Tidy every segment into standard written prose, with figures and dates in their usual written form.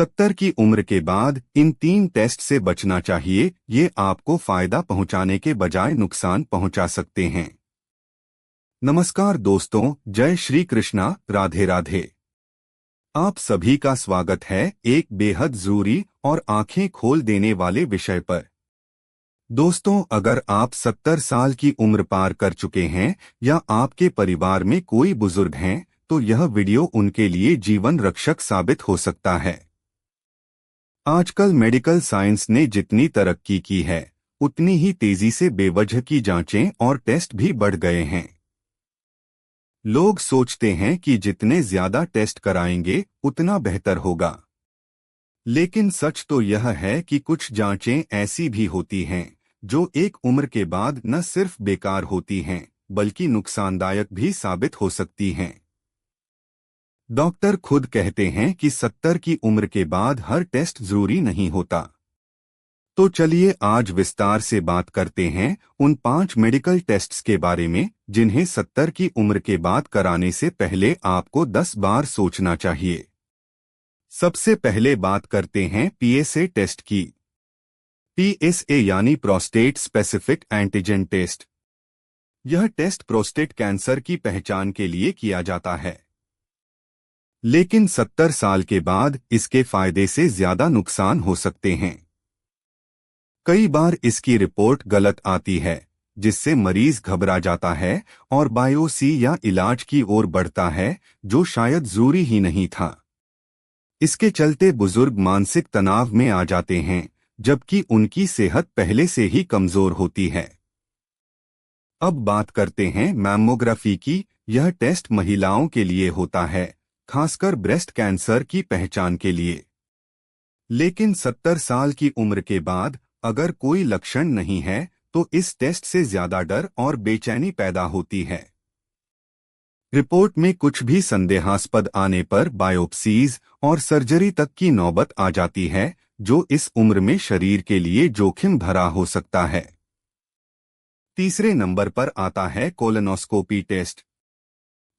70 की उम्र के बाद इन 3 टेस्ट से बचना चाहिए। ये आपको फायदा पहुंचाने के बजाय नुकसान पहुंचा सकते हैं। नमस्कार दोस्तों, जय श्री कृष्णा, राधे राधे। आप सभी का स्वागत है एक बेहद जरूरी और आंखें खोल देने वाले विषय पर। दोस्तों, अगर आप 70 साल की उम्र पार कर चुके हैं या आपके परिवार में कोई बुजुर्ग हैं, तो यह वीडियो उनके लिए जीवन रक्षक साबित हो सकता है। आजकल मेडिकल साइंस ने जितनी तरक्की की है, उतनी ही तेजी से बेवजह की जांचें और टेस्ट भी बढ़ गए हैं। लोग सोचते हैं कि जितने ज्यादा टेस्ट कराएंगे उतना बेहतर होगा, लेकिन सच तो यह है कि कुछ जांचें ऐसी भी होती हैं जो एक उम्र के बाद न सिर्फ बेकार होती हैं, बल्कि नुकसानदायक भी साबित हो सकती हैं। डॉक्टर खुद कहते हैं कि 70 की उम्र के बाद हर टेस्ट जरूरी नहीं होता। तो चलिए आज विस्तार से बात करते हैं उन 5 मेडिकल टेस्ट्स के बारे में जिन्हें 70 की उम्र के बाद कराने से पहले आपको 10 बार सोचना चाहिए। सबसे पहले बात करते हैं पीएसए टेस्ट की। पीएसए यानी प्रोस्टेट स्पेसिफिक एंटीजन टेस्ट। यह टेस्ट प्रोस्टेट कैंसर की पहचान के लिए किया जाता है, लेकिन 70 साल के बाद इसके फायदे से ज्यादा नुकसान हो सकते हैं। कई बार इसकी रिपोर्ट गलत आती है, जिससे मरीज घबरा जाता है और बायोप्सी या इलाज की ओर बढ़ता है, जो शायद जरूरी ही नहीं था। इसके चलते बुजुर्ग मानसिक तनाव में आ जाते हैं, जबकि उनकी सेहत पहले से ही कमजोर होती है। अब बात करते हैं मैमोग्राफी की। यह टेस्ट महिलाओं के लिए होता है, खासकर ब्रेस्ट कैंसर की पहचान के लिए। लेकिन 70 साल की उम्र के बाद अगर कोई लक्षण नहीं है, तो इस टेस्ट से ज्यादा डर और बेचैनी पैदा होती है। रिपोर्ट में कुछ भी संदेहास्पद आने पर बायोप्सीज और सर्जरी तक की नौबत आ जाती है, जो इस उम्र में शरीर के लिए जोखिम भरा हो सकता है। तीसरे नंबर पर आता है कोलोनोस्कोपी टेस्ट।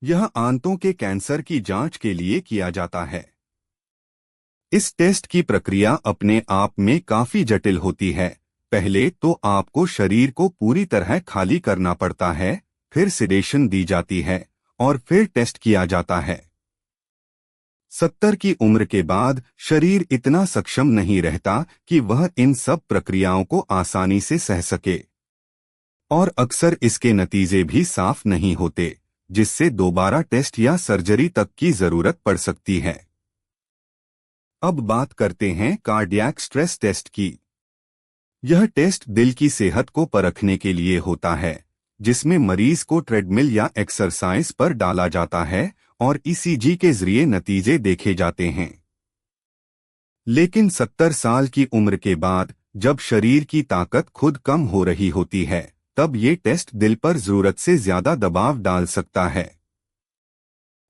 यह आंतों के कैंसर की जांच के लिए किया जाता है। इस टेस्ट की प्रक्रिया अपने आप में काफी जटिल होती है। पहले तो आपको शरीर को पूरी तरह खाली करना पड़ता है, फिर सिडेशन दी जाती है और फिर टेस्ट किया जाता है। 70 की उम्र के बाद शरीर इतना सक्षम नहीं रहता कि वह इन सब प्रक्रियाओं को आसानी से सह सके, और अक्सर इसके नतीजे भी साफ नहीं होते, जिससे दोबारा टेस्ट या सर्जरी तक की जरूरत पड़ सकती है। अब बात करते हैं कार्डियक स्ट्रेस टेस्ट की। यह टेस्ट दिल की सेहत को परखने के लिए होता है, जिसमें मरीज को ट्रेडमिल या एक्सरसाइज पर डाला जाता है और ईसीजी के जरिए नतीजे देखे जाते हैं। लेकिन 70 साल की उम्र के बाद जब शरीर की ताकत खुद कम हो रही होती है, तब ये टेस्ट दिल पर जरूरत से ज्यादा दबाव डाल सकता है।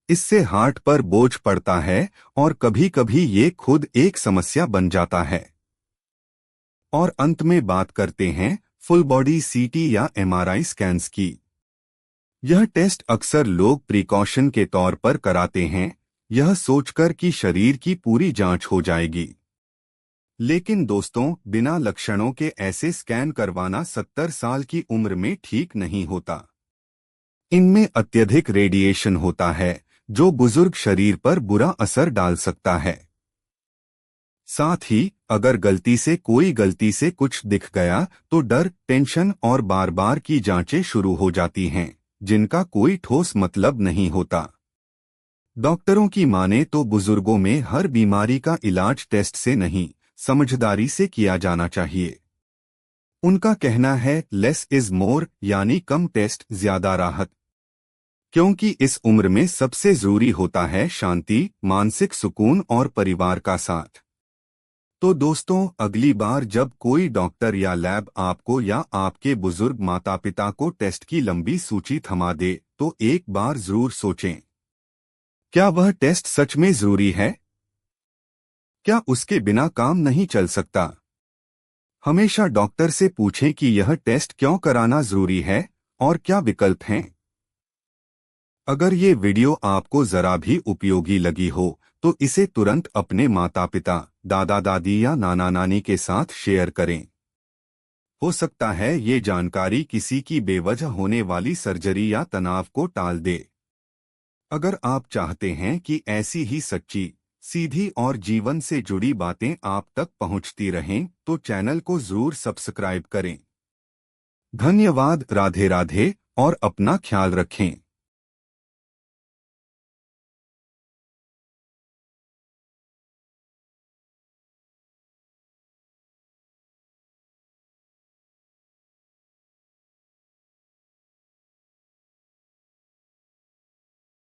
इससे हार्ट पर बोझ पड़ता है और कभी कभी ये खुद एक समस्या बन जाता है। और अंत में बात करते हैं फुल बॉडी सीटी या एमआरआई स्कैन्स की। यह टेस्ट अक्सर लोग प्रिकॉशन के तौर पर कराते हैं, यह सोचकर कि शरीर की पूरी जांच हो जाएगी। लेकिन दोस्तों, बिना लक्षणों के ऐसे स्कैन करवाना 70 साल की उम्र में ठीक नहीं होता। इनमें अत्यधिक रेडिएशन होता है, जो बुजुर्ग शरीर पर बुरा असर डाल सकता है। साथ ही अगर गलती से कुछ दिख गया, तो डर, टेंशन और बार बार की जांचें शुरू हो जाती हैं, जिनका कोई ठोस मतलब नहीं होता। डॉक्टरों की माने तो बुजुर्गों में हर बीमारी का इलाज टेस्ट से नहीं, समझदारी से किया जाना चाहिए। उनका कहना है लेस इज मोर, यानी कम टेस्ट ज्यादा राहत, क्योंकि इस उम्र में सबसे जरूरी होता है शांति, मानसिक सुकून और परिवार का साथ। तो दोस्तों, अगली बार जब कोई डॉक्टर या लैब आपको या आपके बुजुर्ग माता पिता को टेस्ट की लंबी सूची थमा दे, तो एक बार जरूर सोचें, क्या वह टेस्ट सच में जरूरी है? क्या उसके बिना काम नहीं चल सकता? हमेशा डॉक्टर से पूछें कि यह टेस्ट क्यों कराना जरूरी है और क्या विकल्प हैं। अगर ये वीडियो आपको जरा भी उपयोगी लगी हो, तो इसे तुरंत अपने माता पिता, दादा दादी या नाना नानी के साथ शेयर करें। हो सकता है ये जानकारी किसी की बेवजह होने वाली सर्जरी या तनाव को टाल दे। अगर आप चाहते हैं कि ऐसी ही सच्ची, सीधी और जीवन से जुड़ी बातें आप तक पहुंचती रहें, तो चैनल को जरूर सब्सक्राइब करें। धन्यवाद। राधे राधे और अपना ख्याल रखें।